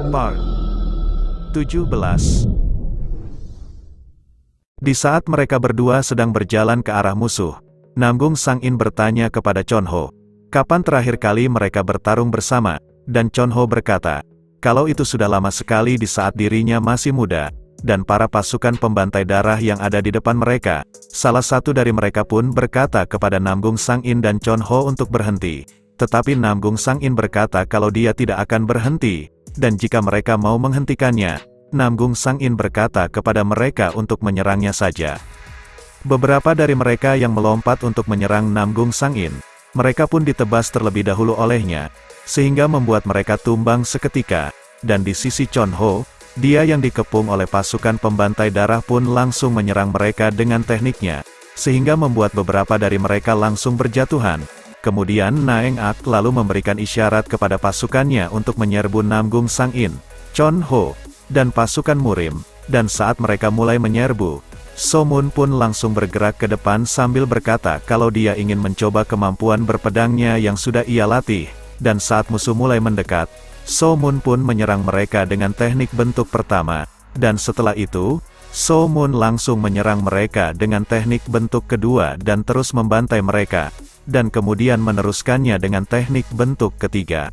Part 17. Di saat mereka berdua sedang berjalan ke arah musuh, Namgung Sang-in bertanya kepada Chonho, kapan terakhir kali mereka bertarung bersama, dan Chonho berkata, kalau itu sudah lama sekali di saat dirinya masih muda, dan para pasukan pembantai darah yang ada di depan mereka, salah satu dari mereka pun berkata kepada Namgung Sang-in dan Chonho untuk berhenti. Tetapi Namgung Sang-in berkata kalau dia tidak akan berhenti, dan jika mereka mau menghentikannya, Namgung Sang-in berkata kepada mereka untuk menyerangnya saja. Beberapa dari mereka yang melompat untuk menyerang Namgung Sang-in, mereka pun ditebas terlebih dahulu olehnya, sehingga membuat mereka tumbang seketika, dan di sisi Chonho, dia yang dikepung oleh pasukan pembantai darah pun langsung menyerang mereka dengan tekniknya, sehingga membuat beberapa dari mereka langsung berjatuhan. Kemudian Naeng Ak lalu memberikan isyarat kepada pasukannya untuk menyerbu Namgung Sang-in, Chonho, dan pasukan Murim, dan saat mereka mulai menyerbu, Somun pun langsung bergerak ke depan sambil berkata kalau dia ingin mencoba kemampuan berpedangnya yang sudah ia latih, dan saat musuh mulai mendekat, Somun pun menyerang mereka dengan teknik bentuk pertama, dan setelah itu, Somun langsung menyerang mereka dengan teknik bentuk kedua dan terus membantai mereka, dan kemudian meneruskannya dengan teknik bentuk ketiga.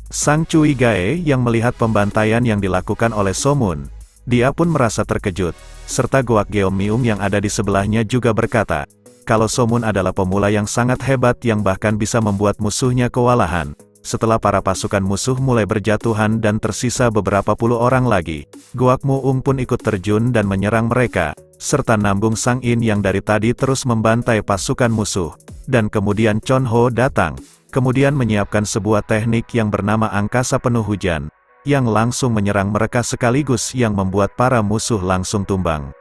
Sang Cui Gae yang melihat pembantaian yang dilakukan oleh Somun, dia pun merasa terkejut, serta Goak Geom-miung yang ada di sebelahnya juga berkata, kalau Somun adalah pemula yang sangat hebat yang bahkan bisa membuat musuhnya kewalahan. Setelah para pasukan musuh mulai berjatuhan dan tersisa beberapa puluh orang lagi, Goak Muung pun ikut terjun dan menyerang mereka, serta Namgung Sang-in yang dari tadi terus membantai pasukan musuh, dan kemudian Chonho datang, kemudian menyiapkan sebuah teknik yang bernama angkasa penuh hujan, yang langsung menyerang mereka sekaligus yang membuat para musuh langsung tumbang.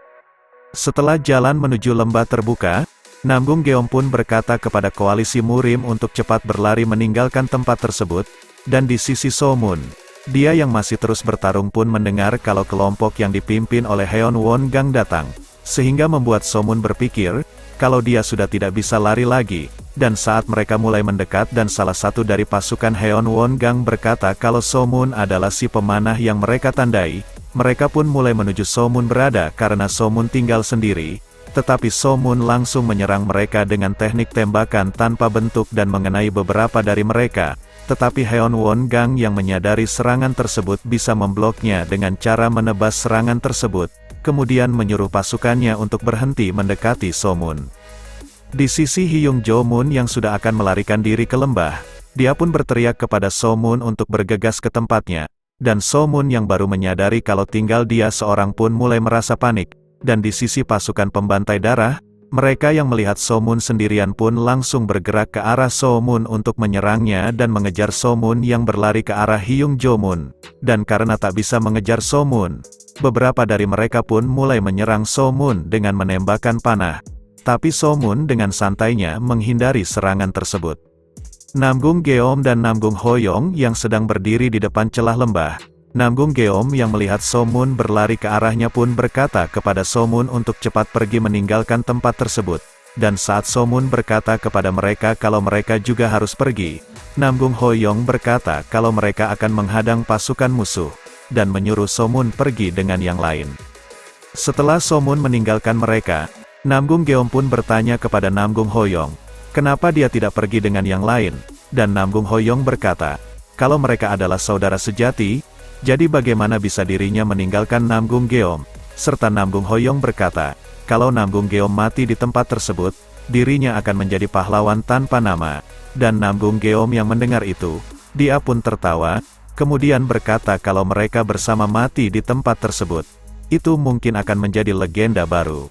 Setelah jalan menuju lembah terbuka, Namgung Geom pun berkata kepada koalisi Murim untuk cepat berlari meninggalkan tempat tersebut, dan di sisi Somun, dia yang masih terus bertarung pun mendengar kalau kelompok yang dipimpin oleh Heon Won Gang datang, sehingga membuat Somun berpikir, kalau dia sudah tidak bisa lari lagi, dan saat mereka mulai mendekat dan salah satu dari pasukan Heon Won Gang berkata kalau Somun adalah si pemanah yang mereka tandai, mereka pun mulai menuju Somun berada karena Somun tinggal sendiri. Tetapi Somun langsung menyerang mereka dengan teknik tembakan tanpa bentuk dan mengenai beberapa dari mereka, tetapi Heon Won Gang yang menyadari serangan tersebut bisa membloknya dengan cara menebas serangan tersebut, kemudian menyuruh pasukannya untuk berhenti mendekati Somun. Di sisi Hyung Jo Mun yang sudah akan melarikan diri ke lembah, dia pun berteriak kepada Somun untuk bergegas ke tempatnya, dan Somun yang baru menyadari kalau tinggal dia seorang pun mulai merasa panik. Dan di sisi pasukan pembantai darah, mereka yang melihat Somun sendirian pun langsung bergerak ke arah Somun untuk menyerangnya dan mengejar Somun yang berlari ke arah Hyung Jo Mun. Dan karena tak bisa mengejar Somun, beberapa dari mereka pun mulai menyerang Somun dengan menembakkan panah. Tapi Somun dengan santainya menghindari serangan tersebut. Namgung Geom dan Namgung Hoyong yang sedang berdiri di depan celah lembah. Namgung Geom yang melihat Somun berlari ke arahnya pun berkata kepada Somun untuk cepat pergi meninggalkan tempat tersebut. Dan saat Somun berkata kepada mereka kalau mereka juga harus pergi, Namgung Hoyong berkata kalau mereka akan menghadang pasukan musuh, dan menyuruh Somun pergi dengan yang lain. Setelah Somun meninggalkan mereka, Namgung Geom pun bertanya kepada Namgung Hoyong, kenapa dia tidak pergi dengan yang lain, dan Namgung Hoyong berkata, kalau mereka adalah saudara sejati, jadi bagaimana bisa dirinya meninggalkan Namgung Geom, serta Namgung Hoyong berkata, kalau Namgung Geom mati di tempat tersebut, dirinya akan menjadi pahlawan tanpa nama, dan Namgung Geom yang mendengar itu, dia pun tertawa, kemudian berkata kalau mereka bersama mati di tempat tersebut, itu mungkin akan menjadi legenda baru.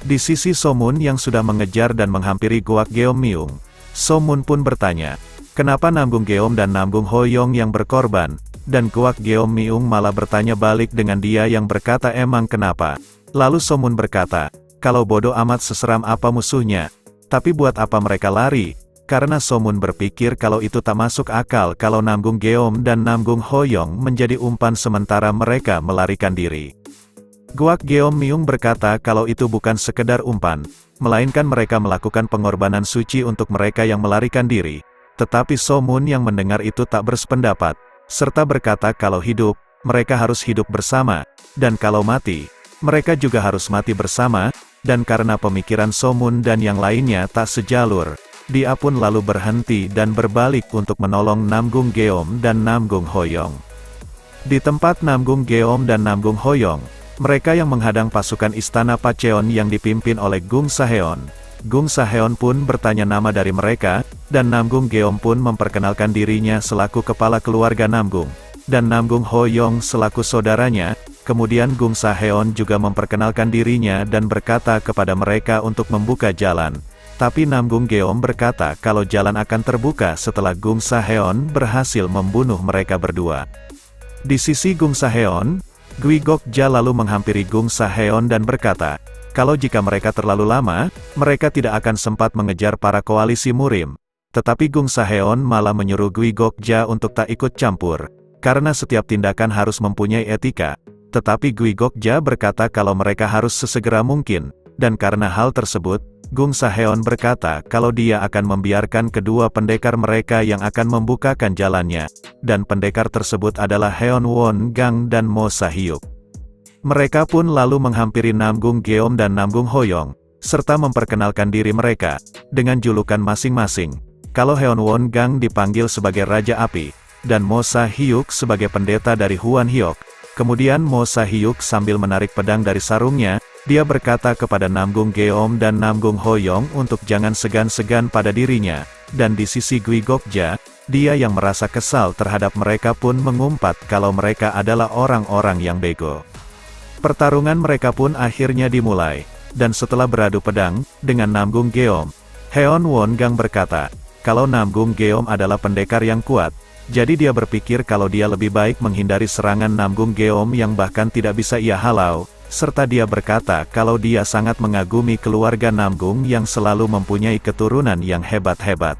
Di sisi Somun yang sudah mengejar dan menghampiri Goak Geom-miung, Somun pun bertanya, kenapa Namgung Geom dan Namgung Hoyong yang berkorban? Dan Goak Geom-miung malah bertanya balik dengan dia yang berkata emang kenapa? Lalu Somun berkata, kalau bodoh amat seseram apa musuhnya, tapi buat apa mereka lari? Karena Somun berpikir kalau itu tak masuk akal kalau Namgung Geom dan Namgung Hoyong menjadi umpan sementara mereka melarikan diri. Goak Geom-miung berkata kalau itu bukan sekedar umpan, melainkan mereka melakukan pengorbanan suci untuk mereka yang melarikan diri. Tetapi Somun yang mendengar itu tak bersependapat. serta berkata kalau hidup, mereka harus hidup bersama, dan kalau mati, mereka juga harus mati bersama, dan karena pemikiran Somun dan yang lainnya tak sejalur, dia pun lalu berhenti dan berbalik untuk menolong Namgung Geom dan Namgung Hoyong. Di tempat Namgung Geom dan Namgung Hoyong, mereka yang menghadang pasukan istana Pacheon yang dipimpin oleh Gung Saheon. Gung Saheon pun bertanya nama dari mereka, dan Namgung Geom pun memperkenalkan dirinya selaku kepala keluarga Namgung, dan Namgung Hoyong selaku saudaranya. Kemudian Gung Saheon juga memperkenalkan dirinya dan berkata kepada mereka untuk membuka jalan. Tapi Namgung Geom berkata kalau jalan akan terbuka setelah Gung Saheon berhasil membunuh mereka berdua. Di sisi Gung Saheon, Gui Gokja lalu menghampiri Gung Saheon dan berkata, kalau jika mereka terlalu lama, mereka tidak akan sempat mengejar para koalisi Murim. Tetapi Gung Saheon malah menyuruh Gui Gokja untuk tak ikut campur, karena setiap tindakan harus mempunyai etika. Tetapi Gui Gokja berkata kalau mereka harus sesegera mungkin, dan karena hal tersebut, Gung Saheon berkata kalau dia akan membiarkan kedua pendekar mereka yang akan membukakan jalannya, dan pendekar tersebut adalah Heon Won Gang dan Mo Sahyuk. Mereka pun lalu menghampiri Namgung Geom dan Namgung Hoyong, serta memperkenalkan diri mereka, dengan julukan masing-masing. Kalau Heon Won Gang dipanggil sebagai Raja Api, dan Mo Sahyuk sebagai pendeta dari Huan Hyok. Kemudian Mo Sahyuk sambil menarik pedang dari sarungnya, dia berkata kepada Namgung Geom dan Namgung Hoyong untuk jangan segan-segan pada dirinya, dan di sisi Gui Gokja, dia yang merasa kesal terhadap mereka pun mengumpat kalau mereka adalah orang-orang yang bego. Pertarungan mereka pun akhirnya dimulai, dan setelah beradu pedang, dengan Namgung Geom, Heon Won Gang berkata, kalau Namgung Geom adalah pendekar yang kuat, jadi dia berpikir kalau dia lebih baik menghindari serangan Namgung Geom yang bahkan tidak bisa ia halau, serta dia berkata kalau dia sangat mengagumi keluarga Namgung yang selalu mempunyai keturunan yang hebat-hebat.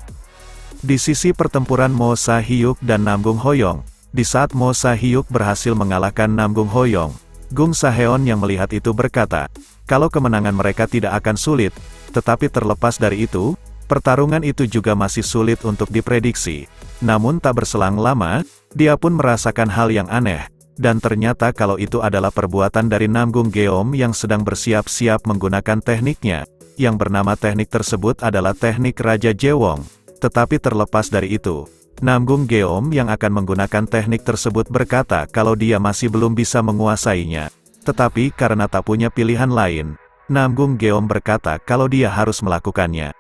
Di sisi pertempuran Mo Sahyuk dan Namgung Hoyong, di saat Mo Sahyuk berhasil mengalahkan Namgung Hoyong, Gung Saheon yang melihat itu berkata, kalau kemenangan mereka tidak akan sulit, tetapi terlepas dari itu, pertarungan itu juga masih sulit untuk diprediksi. Namun tak berselang lama, dia pun merasakan hal yang aneh, dan ternyata kalau itu adalah perbuatan dari Namgung Geom yang sedang bersiap-siap menggunakan tekniknya, yang bernama teknik tersebut adalah teknik Raja Jewong. Tetapi terlepas dari itu, Namgung Geom yang akan menggunakan teknik tersebut berkata kalau dia masih belum bisa menguasainya. Tetapi karena tak punya pilihan lain, Namgung Geom berkata kalau dia harus melakukannya.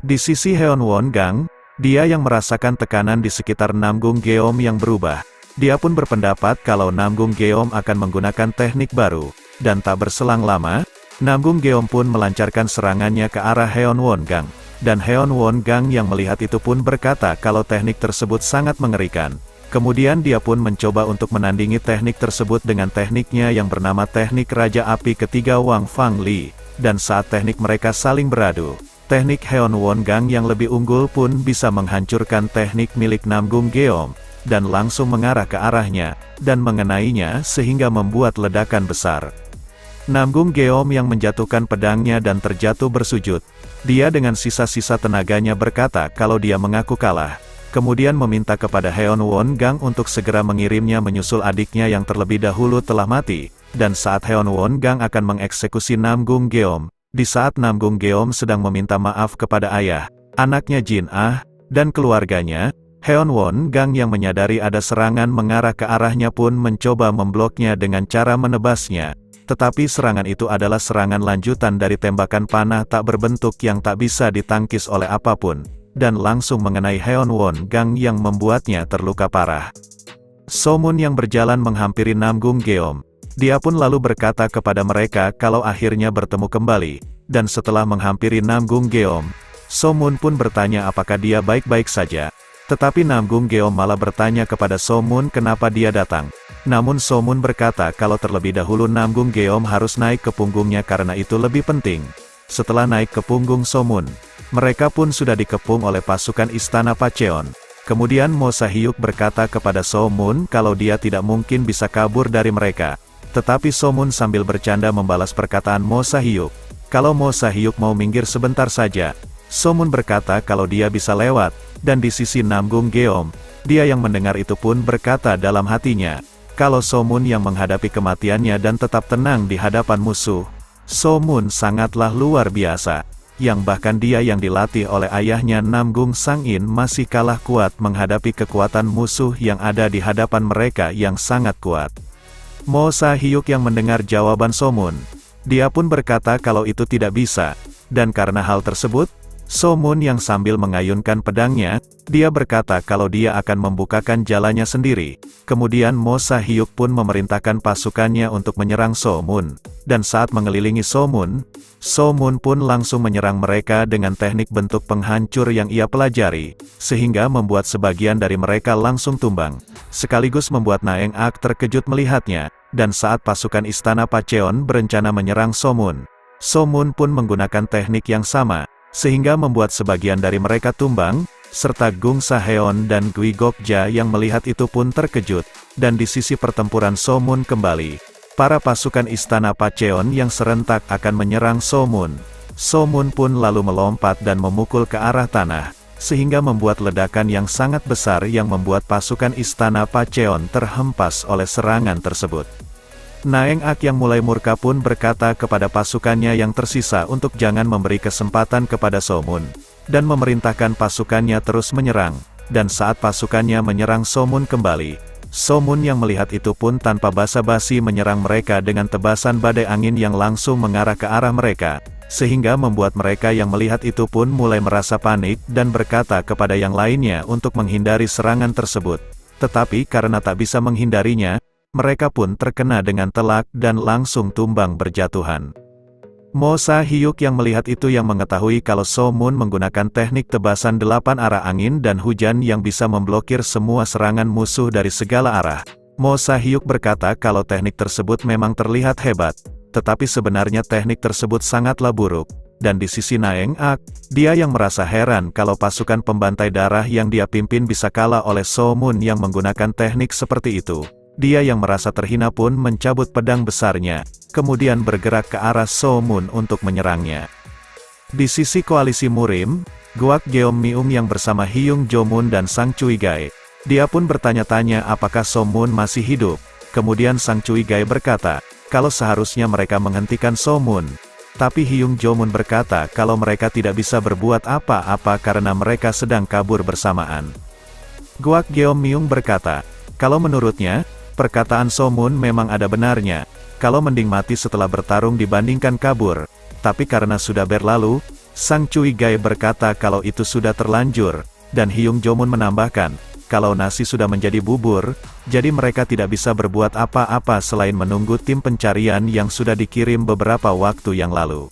Di sisi Heon Won Gang, dia yang merasakan tekanan di sekitar Namgung Geom yang berubah. Dia pun berpendapat kalau Namgung Geom akan menggunakan teknik baru, dan tak berselang lama, Namgung Geom pun melancarkan serangannya ke arah Heon Won Gang. Dan Heon Won Gang yang melihat itu pun berkata kalau teknik tersebut sangat mengerikan. Kemudian dia pun mencoba untuk menandingi teknik tersebut dengan tekniknya yang bernama teknik Raja Api ketiga Wang Fang Li. Dan saat teknik mereka saling beradu, teknik Heon Won Gang yang lebih unggul pun bisa menghancurkan teknik milik Namgung Geom, dan langsung mengarah ke arahnya, dan mengenainya sehingga membuat ledakan besar. Namgung Geom yang menjatuhkan pedangnya dan terjatuh bersujud. Dia dengan sisa-sisa tenaganya berkata kalau dia mengaku kalah. Kemudian meminta kepada Heon Won Gang untuk segera mengirimnya menyusul adiknya yang terlebih dahulu telah mati. Dan saat Heon Won Gang akan mengeksekusi Namgung Geom, di saat Namgung Geom sedang meminta maaf kepada ayah, anaknya Jin Ah, dan keluarganya, Heon Won Gang yang menyadari ada serangan mengarah ke arahnya pun mencoba membloknya dengan cara menebasnya. Tetapi serangan itu adalah serangan lanjutan dari tembakan panah tak berbentuk yang tak bisa ditangkis oleh apapun, dan langsung mengenai Heon Won Gang yang membuatnya terluka parah. Somun yang berjalan menghampiri Namgung Geom. Dia pun lalu berkata kepada mereka kalau akhirnya bertemu kembali, dan setelah menghampiri Namgung Geom, Somun pun bertanya apakah dia baik-baik saja. Tetapi Namgung Geom malah bertanya kepada Somun kenapa dia datang. Namun Somun berkata kalau terlebih dahulu Namgung Geom harus naik ke punggungnya karena itu lebih penting. Setelah naik ke punggung Somun, mereka pun sudah dikepung oleh pasukan istana Pacheon. Kemudian Mo Sahyuk berkata kepada Somun kalau dia tidak mungkin bisa kabur dari mereka. Tetapi Somun sambil bercanda membalas perkataan Mo Sahyuk. Kalau Mo Sahyuk mau minggir sebentar saja. Somun berkata kalau dia bisa lewat, Dan di sisi Namgung Geom, dia yang mendengar itu pun berkata dalam hatinya, kalau Somun yang menghadapi kematiannya dan tetap tenang di hadapan musuh, Somun sangatlah luar biasa, yang bahkan dia yang dilatih oleh ayahnya Namgung Sangin masih kalah kuat menghadapi kekuatan musuh yang ada di hadapan mereka yang sangat kuat. Mo Sa-hyuk yang mendengar jawaban Somun, dia pun berkata kalau itu tidak bisa, dan karena hal tersebut, Somun yang sambil mengayunkan pedangnya, dia berkata kalau dia akan membukakan jalannya sendiri. Kemudian Mo Sa-hyuk pun memerintahkan pasukannya untuk menyerang Somun, dan saat mengelilingi Somun, Somun pun langsung menyerang mereka dengan teknik bentuk penghancur yang ia pelajari, sehingga membuat sebagian dari mereka langsung tumbang, sekaligus membuat Naeng Ak terkejut melihatnya, dan saat pasukan Istana Pacheon berencana menyerang Somun, Somun pun menggunakan teknik yang sama, sehingga membuat sebagian dari mereka tumbang, serta Gung Saheon dan Gui Gokja yang melihat itu pun terkejut, dan di sisi pertempuran Somun kembali, para pasukan Istana Pacheon yang serentak akan menyerang Somun. Somun pun lalu melompat dan memukul ke arah tanah, sehingga membuat ledakan yang sangat besar yang membuat pasukan Istana Pacheon terhempas oleh serangan tersebut. Naeng Ak yang mulai murka pun berkata kepada pasukannya yang tersisa untuk jangan memberi kesempatan kepada Somun, dan memerintahkan pasukannya terus menyerang, dan saat pasukannya menyerang Somun kembali, Somun yang melihat itu pun tanpa basa-basi menyerang mereka dengan tebasan badai angin yang langsung mengarah ke arah mereka, sehingga membuat mereka yang melihat itu pun mulai merasa panik dan berkata kepada yang lainnya untuk menghindari serangan tersebut. Tetapi karena tak bisa menghindarinya, mereka pun terkena dengan telak dan langsung tumbang berjatuhan. Mo Sa-hyuk yang melihat itu yang mengetahui kalau Somun menggunakan teknik tebasan 8 arah angin dan hujan yang bisa memblokir semua serangan musuh dari segala arah. Mo Sa-hyuk berkata kalau teknik tersebut memang terlihat hebat, tetapi sebenarnya teknik tersebut sangatlah buruk. Dan di sisi Naeng Ak, dia yang merasa heran kalau pasukan pembantai darah yang dia pimpin bisa kalah oleh Somun yang menggunakan teknik seperti itu. Dia yang merasa terhina pun mencabut pedang besarnya, kemudian bergerak ke arah Somun untuk menyerangnya. Di sisi koalisi Murim, Guak Geom Mium yang bersama Hyung Jomun dan Sang Cui Gai, dia pun bertanya-tanya apakah Somun masih hidup. Kemudian Sang Cui Gai berkata, kalau seharusnya mereka menghentikan Somun. Tapi Hyung Jomun berkata kalau mereka tidak bisa berbuat apa-apa karena mereka sedang kabur bersamaan. Guak Geom Mium berkata, kalau menurutnya, perkataan Somun memang ada benarnya, kalau mending mati setelah bertarung dibandingkan kabur. Tapi karena sudah berlalu, Sang Cui Gai berkata kalau itu sudah terlanjur, dan Hyung Jomun menambahkan, kalau nasi sudah menjadi bubur, jadi mereka tidak bisa berbuat apa-apa selain menunggu tim pencarian yang sudah dikirim beberapa waktu yang lalu.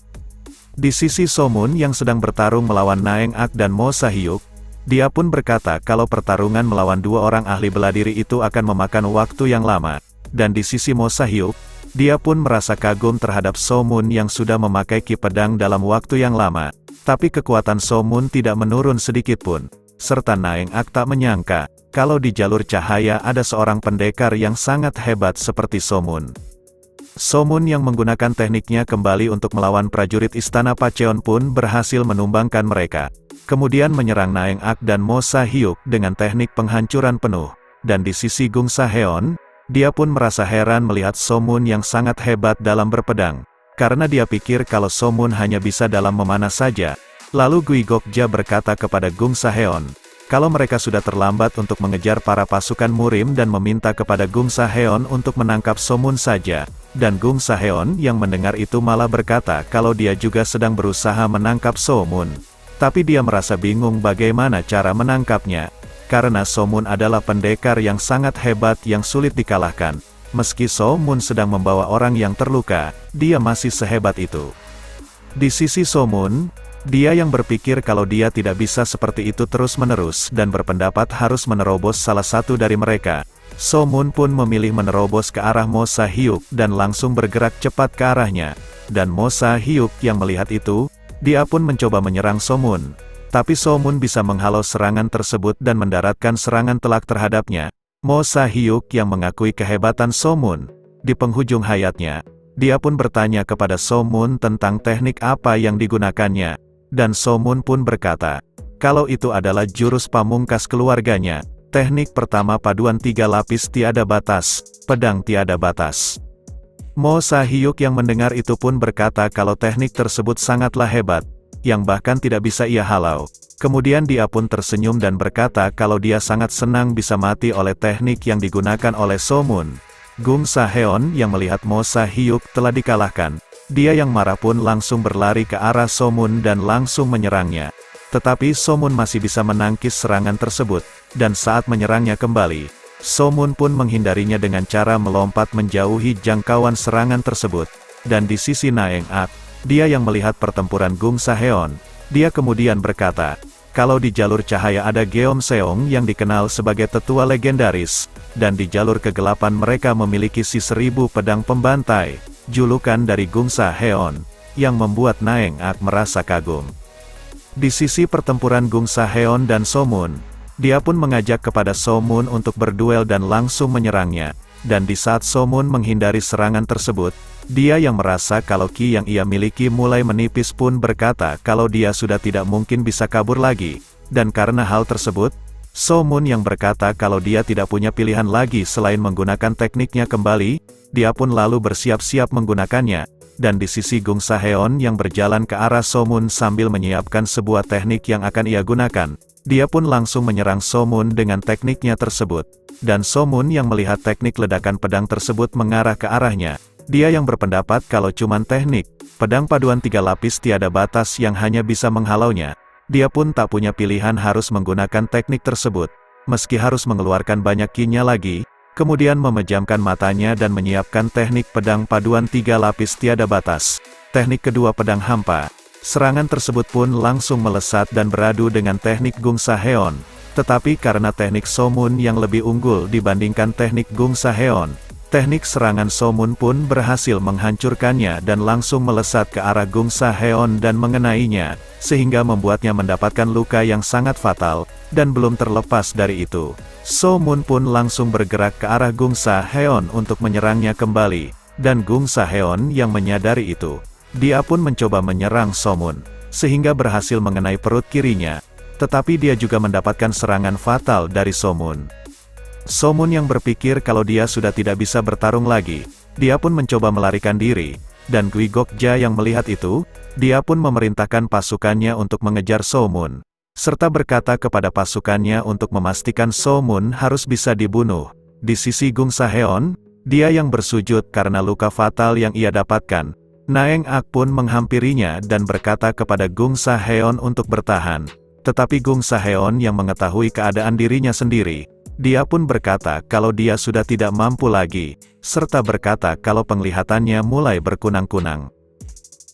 Di sisi Somun yang sedang bertarung melawan Naeng Ak dan Mo Sa-hyuk, dia pun berkata kalau pertarungan melawan dua orang ahli bela diri itu akan memakan waktu yang lama, dan di sisi Mo Sa-hyuk, dia pun merasa kagum terhadap Somun yang sudah memakai ki pedang dalam waktu yang lama, tapi kekuatan Somun tidak menurun sedikitpun, serta Naeng Ak tak menyangka, kalau di jalur cahaya ada seorang pendekar yang sangat hebat seperti Somun. Somun yang menggunakan tekniknya kembali untuk melawan prajurit Istana Pacheon pun berhasil menumbangkan mereka. Kemudian menyerang Naeng Ak dan Mo Sa-hyuk dengan teknik penghancuran penuh, dan di sisi Gung Saheon, dia pun merasa heran melihat Somun yang sangat hebat dalam berpedang, karena dia pikir kalau Somun hanya bisa dalam memanah saja. Lalu Gui Gokja berkata kepada Gung Saheon, kalau mereka sudah terlambat untuk mengejar para pasukan Murim dan meminta kepada Gung Saheon untuk menangkap Somun saja, dan Gung Saheon yang mendengar itu malah berkata kalau dia juga sedang berusaha menangkap Somun. Tapi dia merasa bingung bagaimana cara menangkapnya, karena Somun adalah pendekar yang sangat hebat yang sulit dikalahkan. Meski Somun sedang membawa orang yang terluka, dia masih sehebat itu. Di sisi Somun, dia yang berpikir kalau dia tidak bisa seperti itu terus-menerus dan berpendapat harus menerobos salah satu dari mereka. Somun pun memilih menerobos ke arah Mo Sa-hyuk dan langsung bergerak cepat ke arahnya. Dan Mo Sa-hyuk yang melihat itu, dia pun mencoba menyerang Somun. Tapi Somun bisa menghalau serangan tersebut dan mendaratkan serangan telak terhadapnya. Mo Sa-hyuk yang mengakui kehebatan Somun. Di penghujung hayatnya, dia pun bertanya kepada Somun tentang teknik apa yang digunakannya. Dan Somun pun berkata, Kalau itu adalah jurus pamungkas keluarganya, teknik pertama paduan 3 lapis tiada batas, pedang tiada batas. Mo Sahyuk yang mendengar itu pun berkata kalau teknik tersebut sangatlah hebat, yang bahkan tidak bisa ia halau. Kemudian dia pun tersenyum dan berkata kalau dia sangat senang bisa mati oleh teknik yang digunakan oleh Somun. Gung Saheon yang melihat Mo Sahyuk telah dikalahkan, dia yang marah pun langsung berlari ke arah Somun dan langsung menyerangnya. Tetapi Somun masih bisa menangkis serangan tersebut, dan saat menyerangnya kembali, Somun pun menghindarinya dengan cara melompat menjauhi jangkauan serangan tersebut. Dan di sisi Naeng Ak, dia yang melihat pertempuran Gung Saheon, dia kemudian berkata, kalau di jalur cahaya ada Geom Seong yang dikenal sebagai tetua legendaris, dan di jalur kegelapan mereka memiliki si 1000 pedang pembantai, julukan dari Gung Saheon, yang membuat Naeng Ak merasa kagum. Di sisi pertempuran Gung Saheon dan Somun, dia pun mengajak kepada Somun untuk berduel dan langsung menyerangnya, dan di saat Somun menghindari serangan tersebut, dia yang merasa kalau ki yang ia miliki mulai menipis pun berkata kalau dia sudah tidak mungkin bisa kabur lagi, dan karena hal tersebut, Somun yang berkata kalau dia tidak punya pilihan lagi selain menggunakan tekniknya kembali, dia pun lalu bersiap-siap menggunakannya, dan di sisi Gung Saheon yang berjalan ke arah Somun sambil menyiapkan sebuah teknik yang akan ia gunakan, dia pun langsung menyerang Somun dengan tekniknya tersebut, dan Somun yang melihat teknik ledakan pedang tersebut mengarah ke arahnya, dia yang berpendapat kalau cuman teknik, pedang paduan 3 lapis tiada batas yang hanya bisa menghalaunya, dia pun tak punya pilihan harus menggunakan teknik tersebut, meski harus mengeluarkan banyak ki-nya lagi, kemudian memejamkan matanya dan menyiapkan teknik pedang paduan 3 lapis tiada batas. Teknik kedua pedang hampa. Serangan tersebut pun langsung melesat dan beradu dengan teknik Gung Saheon, tetapi karena teknik Somun yang lebih unggul dibandingkan teknik Gung Saheon, teknik serangan Somun pun berhasil menghancurkannya dan langsung melesat ke arah Gung Saheon dan mengenainya, sehingga membuatnya mendapatkan luka yang sangat fatal, dan belum terlepas dari itu, Somun pun langsung bergerak ke arah Gung Saheon untuk menyerangnya kembali, dan Gung Saheon yang menyadari itu, dia pun mencoba menyerang Somun, sehingga berhasil mengenai perut kirinya, tetapi dia juga mendapatkan serangan fatal dari Somun. Somun yang berpikir kalau dia sudah tidak bisa bertarung lagi, dia pun mencoba melarikan diri, dan Gui Gokja yang melihat itu, dia pun memerintahkan pasukannya untuk mengejar Somun, serta berkata kepada pasukannya untuk memastikan Somun harus bisa dibunuh. Di sisi Gung Saheon, dia yang bersujud karena luka fatal yang ia dapatkan, Naeng Ak pun menghampirinya dan berkata kepada Gung Saheon untuk bertahan, tetapi Gung Saheon yang mengetahui keadaan dirinya sendiri, dia pun berkata kalau dia sudah tidak mampu lagi, serta berkata kalau penglihatannya mulai berkunang-kunang.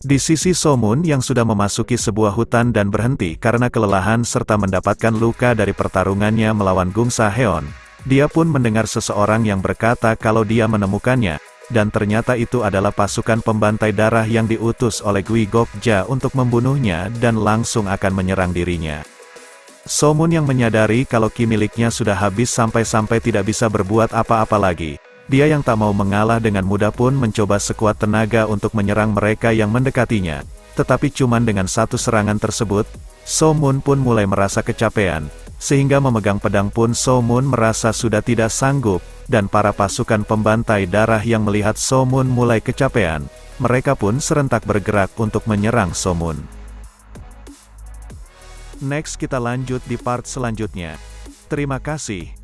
Di sisi Somun yang sudah memasuki sebuah hutan dan berhenti karena kelelahan serta mendapatkan luka dari pertarungannya melawan Gung Saheon, dia pun mendengar seseorang yang berkata kalau dia menemukannya, dan ternyata itu adalah pasukan pembantai darah yang diutus oleh Gui Gokja untuk membunuhnya dan langsung akan menyerang dirinya. Somun yang menyadari kalau ki miliknya sudah habis sampai-sampai tidak bisa berbuat apa-apa lagi, dia yang tak mau mengalah dengan mudah pun mencoba sekuat tenaga untuk menyerang mereka yang mendekatinya, tetapi cuman dengan satu serangan tersebut, Somun pun mulai merasa kecapean, sehingga memegang pedang pun Somun merasa sudah tidak sanggup, dan para pasukan pembantai darah yang melihat Somun mulai kecapean, mereka pun serentak bergerak untuk menyerang Somun. Next kita lanjut di part selanjutnya. Terima kasih.